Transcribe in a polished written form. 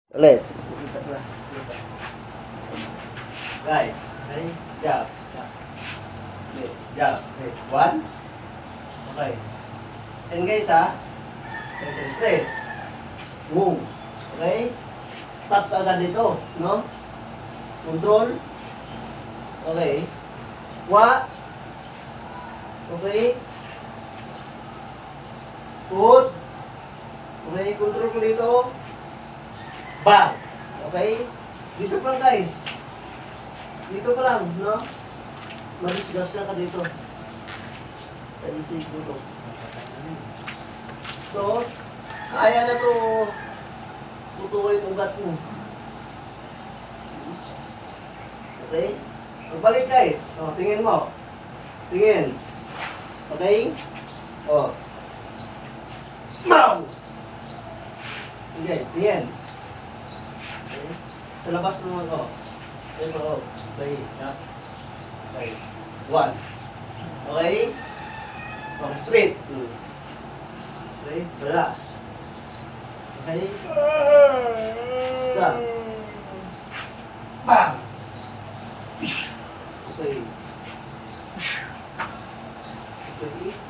Ulit. Guys, okay? Jab. Jab. Okay, jab. Okay, one. Okay. And guys, ha? Okay, straight. Move. Okay? Stop ka agad dito, no? Control. Okay. Wa. Okay. Put. Okay, control ko dito. Bang. Okay? Dito pa lang guys. Dito pa lang, no? Madisgas na ka dito. Sa isig mo to. So, kaya na to tutuloy yung ugat mo. Okay? Magbalik guys. O, tingin mo. Tingin. Okay? O. Mow! Okay guys, tingin. Okay? Sa labas naman ko. Okay, so, okay. Okay. One. Okay? Okay, straight. Two. Okay, wala. Okay? Isa. Bang! Okay. Okay.